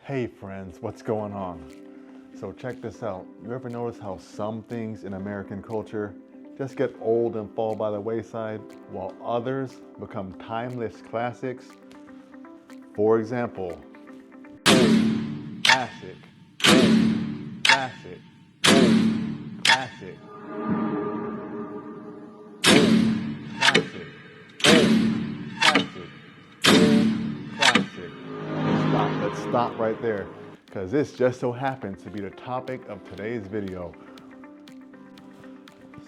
Hey friends, what's going on? So check this out. You ever notice how some things in American culture just get old and fall by the wayside while others become timeless classics? For example, classic, classic, classic, classic, classic, classic. Let's stop right there, because this just so happens to be the topic of today's video.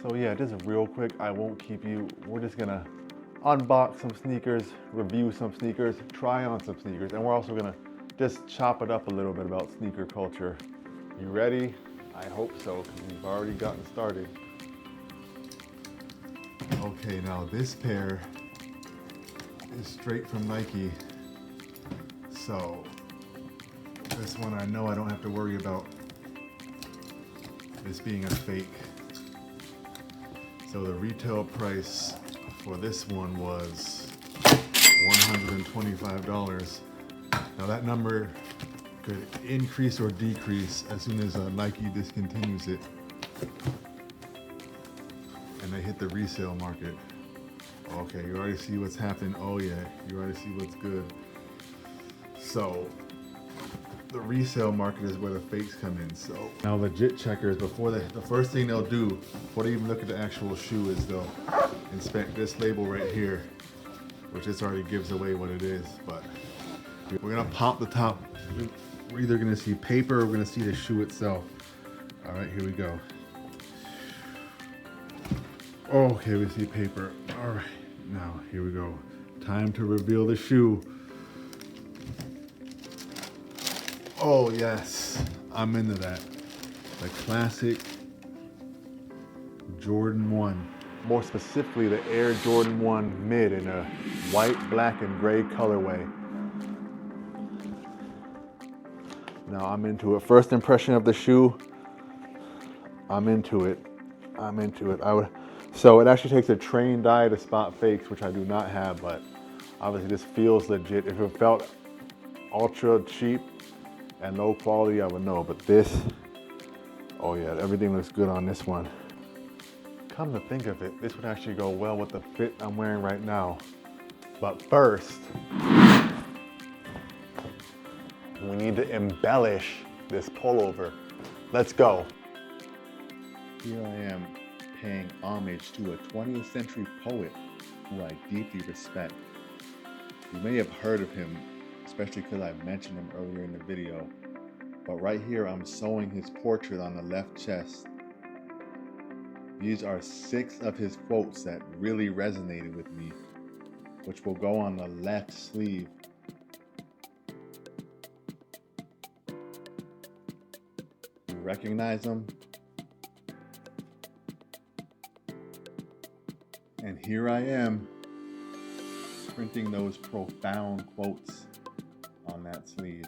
So yeah, just real quick, I won't keep you. We're just gonna unbox some sneakers, review some sneakers, try on some sneakers, and we're also gonna just chop it up a little bit about sneaker culture. You ready? I hope so, because we've already gotten started. Okay, now this pair is straight from Nike. So this one I know I don't have to worry about this being a fake. So the retail price for this one was $125. Now that number could increase or decrease as soon as Nike discontinues it and they hit the resale market. Okay, you already see what's happening. Oh yeah, you already see what's good. So the resale market is where the fakes come in. So now legit checkers, the first thing they'll do before they even look at the actual shoe is they'll inspect this label right here, which this already gives away what it is. But we're gonna pop the top. We're either gonna see paper or we're gonna see the shoe itself. All right, here we go. Okay, we see paper. All right, now here we go. Time to reveal the shoe. Oh yes, I'm into that. The classic Jordan 1. More specifically, the Air Jordan 1 Mid in a white, black, and gray colorway. Now I'm into it. First impression of the shoe, I'm into it. So it actually takes a trained eye to spot fakes, which I do not have, but obviously this feels legit. If it felt ultra cheap and low quality, I would know, but this, oh yeah, everything looks good on this one. Come to think of it, this would actually go well with the fit I'm wearing right now. But first, we need to embellish this pullover. Let's go. Here I am paying homage to a 20th century poet who I deeply respect. You may have heard of him, especially because I mentioned him earlier in the video, but right here I'm sewing his portrait on the left chest. These are 6 of his quotes that really resonated with me, which will go on the left sleeve. You recognize them? And here I am, printing those profound quotes on that sleeve.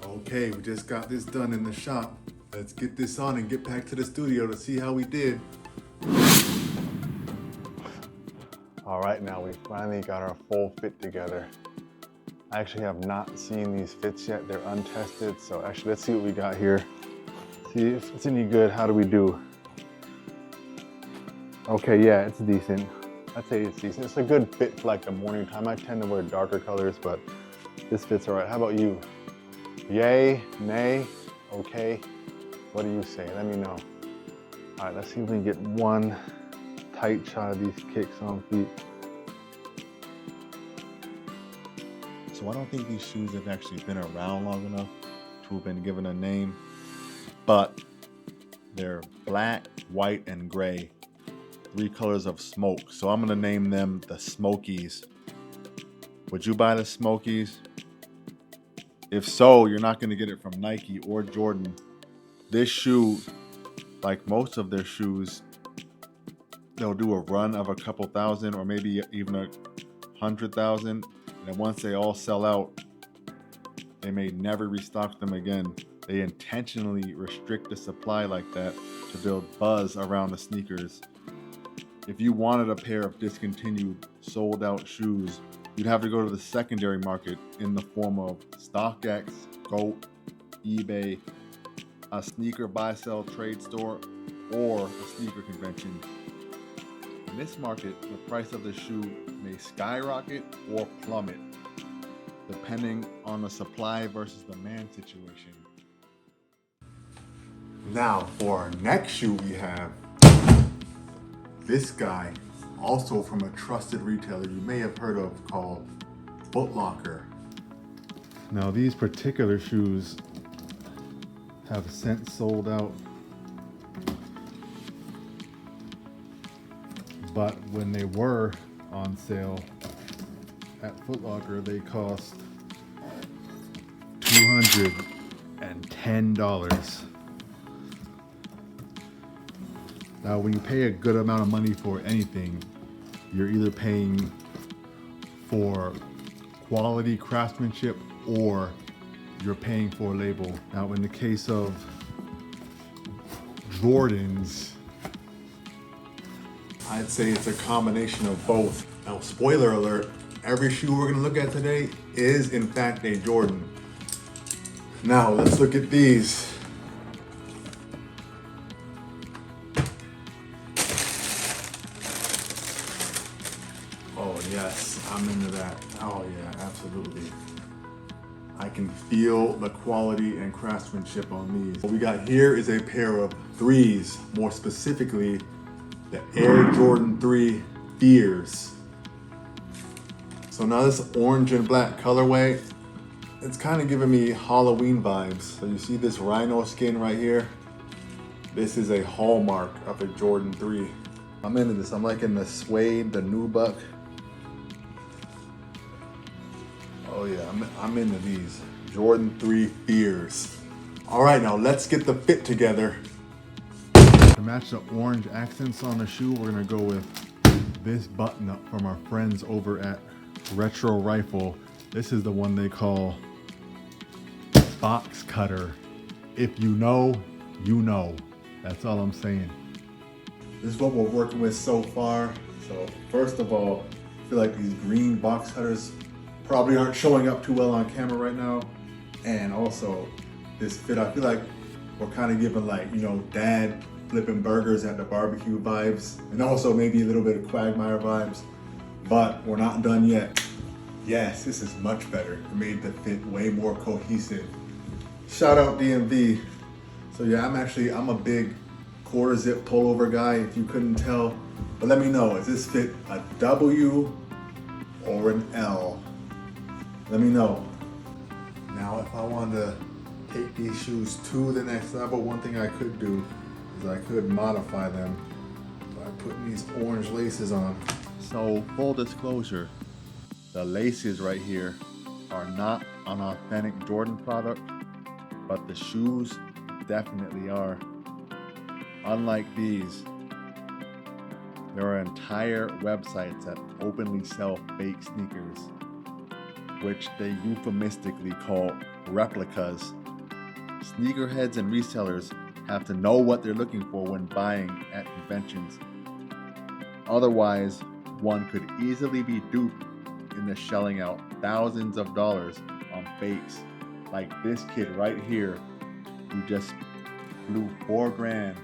Okay, we just got this done in the shop. Let's get this on and get back to the studio to see how we did. All right, now we finally got our full fit together. I actually have not seen these fits yet. They're untested. So actually, let's see what we got here. See if it's any good. How do we do? Okay, yeah, it's decent. I'd say it's decent. It's a good fit for like the morning time. I tend to wear darker colors, but this fits all right. How about you? Yay, nay, okay? What do you say? Let me know. All right, let's see if we can get one tight shot of these kicks on feet. So I don't think these shoes have actually been around long enough to have been given a name, but they're black, white, and gray. 3 colors of smoke. So I'm gonna name them the Smokies. Would you buy the Smokies? If so, you're not gonna get it from Nike or Jordan. This shoe, like most of their shoes, they'll do a run of a couple thousand or maybe even 100,000. And once they all sell out, they may never restock them again. They intentionally restrict the supply like that to build buzz around the sneakers. If you wanted a pair of discontinued, sold out shoes, you'd have to go to the secondary market in the form of StockX, GOAT, eBay, a sneaker buy-sell trade store, or a sneaker convention. In this market, the price of the shoe may skyrocket or plummet, depending on the supply versus demand situation. Now for our next shoe we have this guy, also from a trusted retailer you may have heard of called Foot Locker. Now these particular shoes have since sold out, but when they were on sale at Foot Locker, they cost $210. Now, when you pay a good amount of money for anything, you're either paying for quality craftsmanship or you're paying for a label. Now, in the case of Jordans, I'd say it's a combination of both. Now, spoiler alert, every shoe we're gonna look at today is in fact a Jordan. Now, let's look at these. Oh yes, I'm into that. Oh yeah, absolutely. I can feel the quality and craftsmanship on these. What we got here is a pair of threes, more specifically, the Air Jordan 3 Fears. So now this orange and black colorway, it's kind of giving me Halloween vibes. So you see this rhino skin right here? This is a hallmark of a Jordan 3. I'm into this. I'm liking the suede, the nubuck. Oh yeah, I'm into these. Jordan 3 Fears. All right, now let's get the fit together. To match the orange accents on the shoe, we're gonna go with this button up from our friends over at Retro Rifle. This is the one they call box cutter. If you know, you know. That's all I'm saying. This is what we're working with so far. So first of all, I feel like these green box cutters probably aren't showing up too well on camera right now. And also this fit, I feel like we're kind of giving like, you know, dad flipping burgers at the barbecue vibes, and also maybe a little bit of Quagmire vibes, but we're not done yet. Yes, this is much better. It made the fit way more cohesive. Shout out DMV. So yeah, I'm a big quarter zip pullover guy, if you couldn't tell. But let me know, is this fit a W or an L? Let me know. Now, if I wanted to take these shoes to the next level, one thing I could do is I could modify them by putting these orange laces on. So, full disclosure, the laces right here are not an authentic Jordan product, but the shoes definitely are. Unlike these, there are entire websites that openly sell fake sneakers, which they euphemistically call replicas. Sneakerheads and resellers have to know what they're looking for when buying at conventions. Otherwise, one could easily be duped into shelling out thousands of dollars on fakes, like this kid right here who just blew $4,000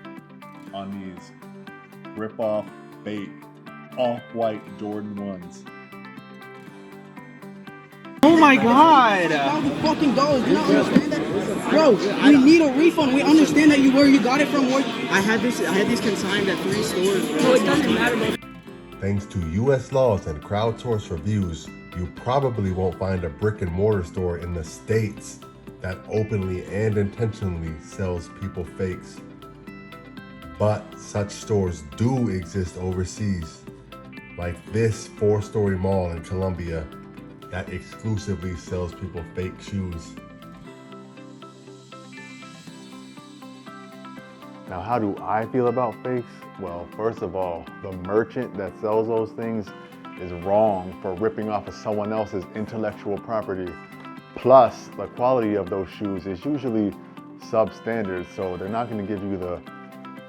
on these rip-off fake off-white Jordan 1s. Oh my god! $1,000 you don't understand that? Bro, we need a refund. We understand that where you got it from. I had these consigned at 3 stores. Bro, it doesn't matter, bro. Thanks to US laws and crowdsourced reviews, you probably won't find a brick and mortar store in the States that openly and intentionally sells people fakes. But such stores do exist overseas, like this 4-story mall in Colombia that exclusively sells people fake shoes. Now, how do I feel about fakes? Well, first of all, the merchant that sells those things is wrong for ripping off of someone else's intellectual property. Plus, the quality of those shoes is usually substandard, so they're not going to give you the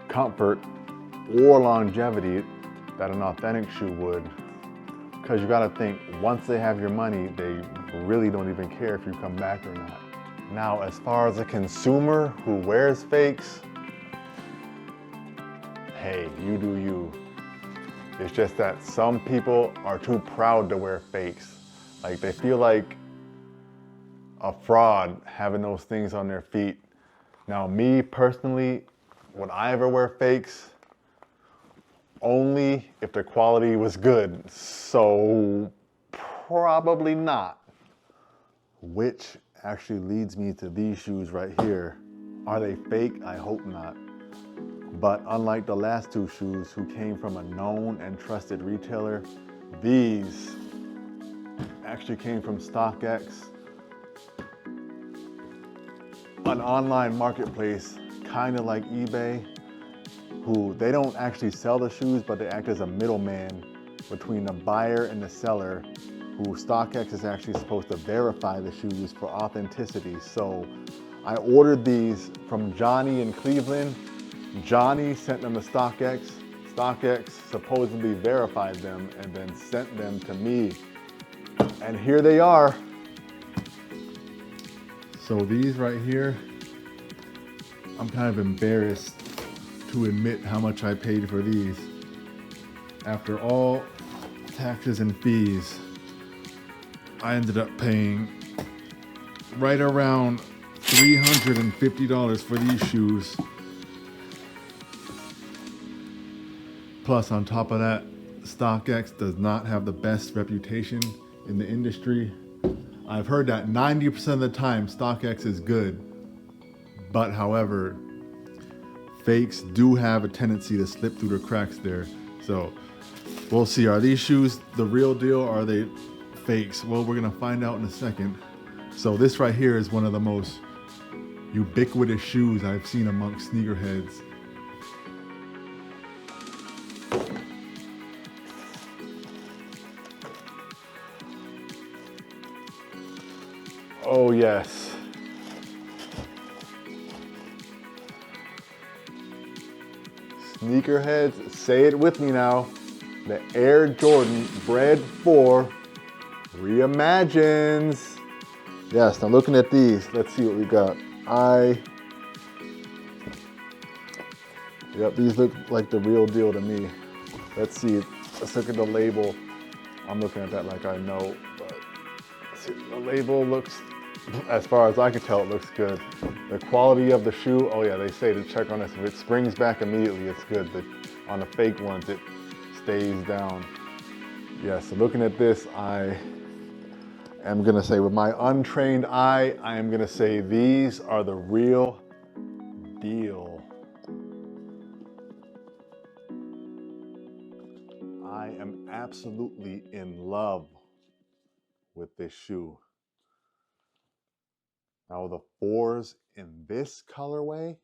comfort or longevity that an authentic shoe would. Because you got to think, once they have your money, they really don't even care if you come back or not. Now, as far as a consumer who wears fakes, hey, you do you. It's just that some people are too proud to wear fakes. Like, they feel like a fraud having those things on their feet. Now, me personally, would I ever wear fakes? Only if the quality was good. So probably not. Which actually leads me to these shoes right here. Are they fake? I hope not. But unlike the last two shoes who came from a known and trusted retailer, these actually came from StockX, an online marketplace kind of like eBay, who they don't actually sell the shoes, but they act as a middleman between the buyer and the seller, who StockX is actually supposed to verify the shoes for authenticity. So I ordered these from Johnny in Cleveland. Johnny sent them to StockX. StockX supposedly verified them and then sent them to me. And here they are. So these right here, I'm kind of embarrassed to admit how much I paid for these. After all taxes and fees, I ended up paying right around $350 for these shoes. Plus, on top of that, StockX does not have the best reputation in the industry. I've heard that 90% of the time StockX is good, but however, fakes do have a tendency to slip through the cracks there. So we'll see, are these shoes the real deal or are they fakes? Well, we're gonna find out in a second. So this right here is one of the most ubiquitous shoes I've seen amongst sneakerheads. Oh yes. Sneakerheads, say it with me now. The Air Jordan Bred 4 Reimagines. Yes, now looking at these, let's see what we got. Yep, these look like the real deal to me. Let's see, let's look at the label. I'm looking at that like I know, but let's see, the label looks, as far as I can tell, it looks good. The quality of the shoe, oh yeah, they say to check on this. If it springs back immediately, it's good. But on the fake ones, it stays down. Yeah, so looking at this, I am gonna say with my untrained eye, I am gonna say these are the real deal. I am absolutely in love with this shoe. Now the 4s in this colorway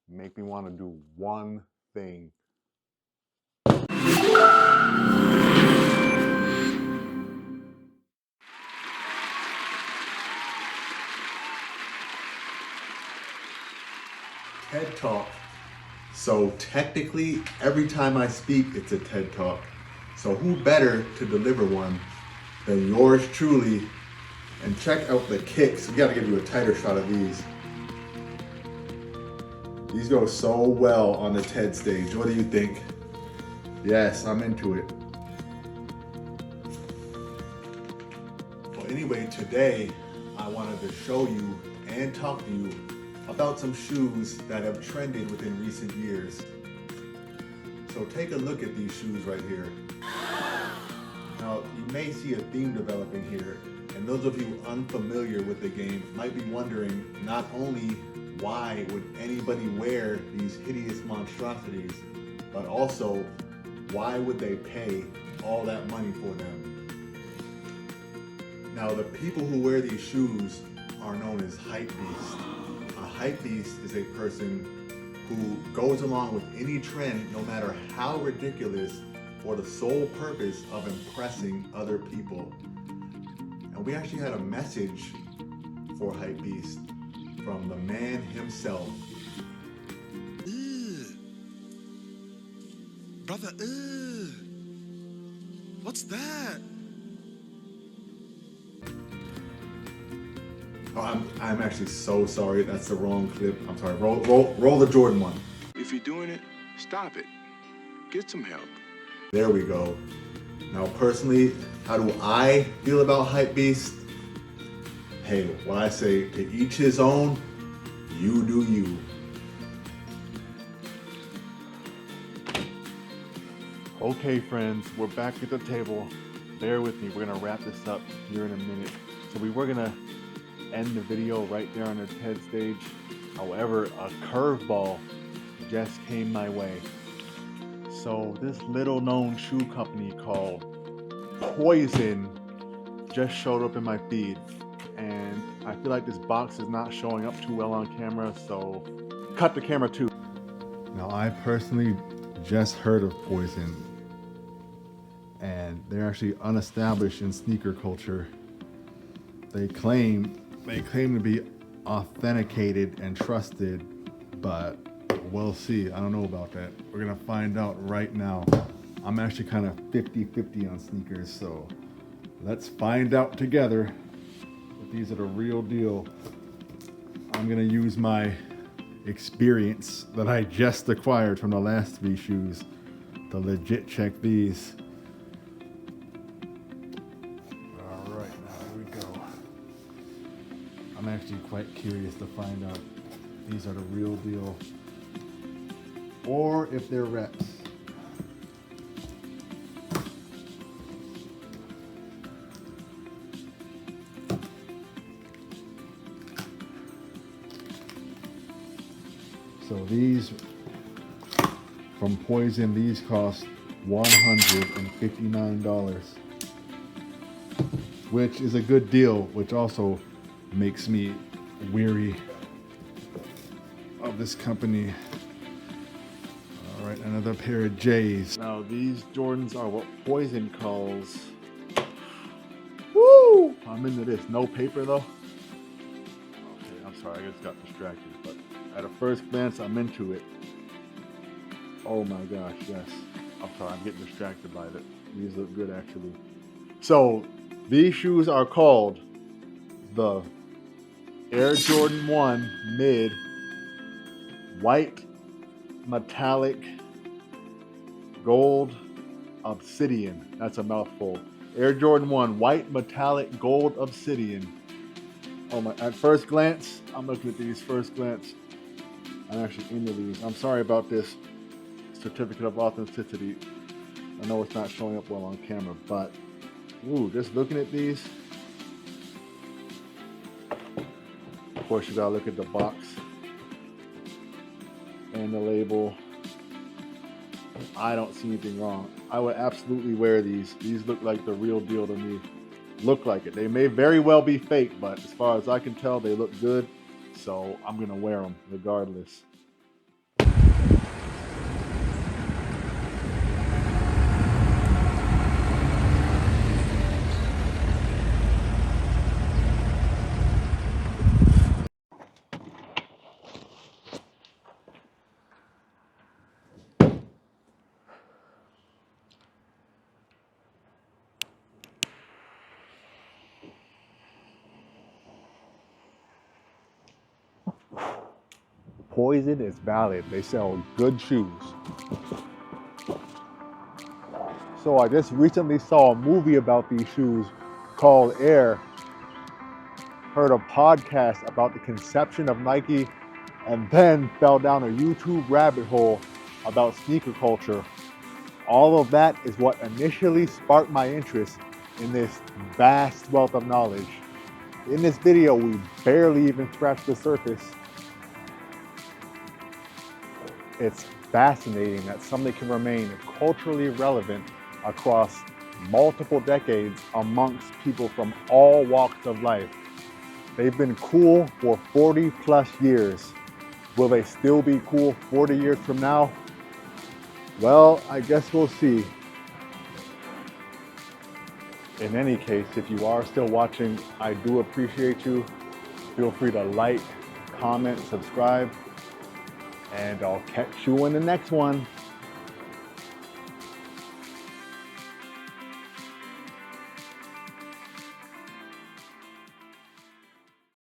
make me want to do one thing. TED Talk. So technically, every time I speak, it's a TED Talk. So who better to deliver one than yours truly? And check out the kicks. We gotta give you a tighter shot of these. These go so well on the TED stage. What do you think? Yes, I'm into it. Well, anyway, today I wanted to show you and talk to you about some shoes that have trended within recent years. So take a look at these shoes right here. Now, you may see a theme developing here, and those of you unfamiliar with the game might be wondering not only why would anybody wear these hideous monstrosities, but also why would they pay all that money for them? Now, the people who wear these shoes are known as hype beasts. A hype beast is a person who goes along with any trend, no matter how ridiculous, for the sole purpose of impressing other people. And we actually had a message for hype beast from the man himself. Brother, what's that? Oh, I'm actually so sorry. That's the wrong clip. I'm sorry. Roll the Jordan one. If you're doing it, stop it. Get some help. There we go. Now, personally, how do I feel about Hypebeast? Hey, what I say, to each his own, you do you. Okay, friends, we're back at the table. Bear with me, we're gonna wrap this up here in a minute. So we were gonna end the video right there on the TED stage. However, a curveball just came my way. So this little known shoe company called Poison just showed up in my feed. And I feel like this box is not showing up too well on camera, so cut the camera too. Now, I personally just heard of Poison, and they're actually unestablished in sneaker culture. They claim to be authenticated and trusted, but we'll see. I don't know about that. We're gonna find out right now. I'm actually kind of 50-50 on sneakers, so let's find out together if these are the real deal. I'm gonna use my experience that I just acquired from the last 3 shoes to legit check these. All right, now here we go. I'm actually quite curious to find out if these are the real deal or if they're reps. So these from Poison, these cost $159, which is a good deal, which also makes me weary of this company. All right, another pair of J's. Now these Jordans are what Poison calls, woo! I'm into this. No paper though. Okay, I'm sorry, I just got distracted, but at a first glance, I'm into it. Oh my gosh, yes. I'm sorry, I'm getting distracted by it. These look good, actually. So, these shoes are called the Air Jordan 1 Mid White Metallic Gold Obsidian. That's a mouthful. Air Jordan 1 White Metallic Gold Obsidian. Oh my, at first glance, I'm looking at these first glance. I'm actually into these. I'm sorry about this certificate of authenticity. I know it's not showing up well on camera, but ooh, just looking at these. Of course, you gotta look at the box and the label. I don't see anything wrong. I would absolutely wear these. These look like the real deal to me. Look like it. They may very well be fake, but as far as I can tell, they look good. So I'm gonna wear them regardless. Poison is valid. They sell good shoes. So I just recently saw a movie about these shoes called Air. Heard a podcast about the conception of Nike, and then fell down a YouTube rabbit hole about sneaker culture. All of that is what initially sparked my interest in this vast wealth of knowledge. In this video, we barely even scratched the surface. It's fascinating that something can remain culturally relevant across multiple decades amongst people from all walks of life. They've been cool for 40 plus years. Will they still be cool 40 years from now? Well, I guess we'll see. In any case, if you are still watching, I do appreciate you. Feel free to like, comment, subscribe, and I'll catch you in the next one.